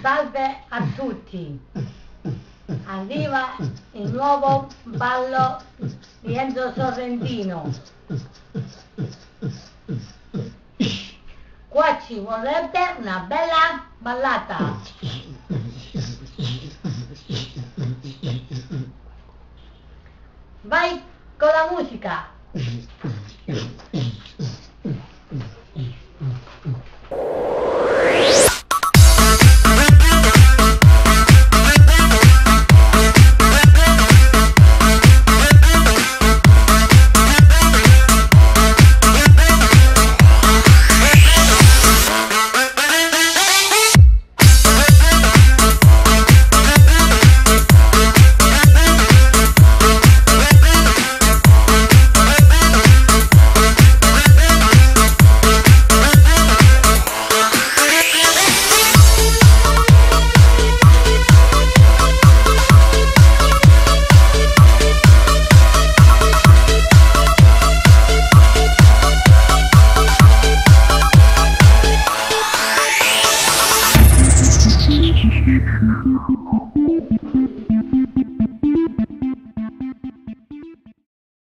Salve a tutti, arriva il nuovo ballo di Enzo Sorrentino. Qua ci vorrebbe una bella ballata. Vai con la musica.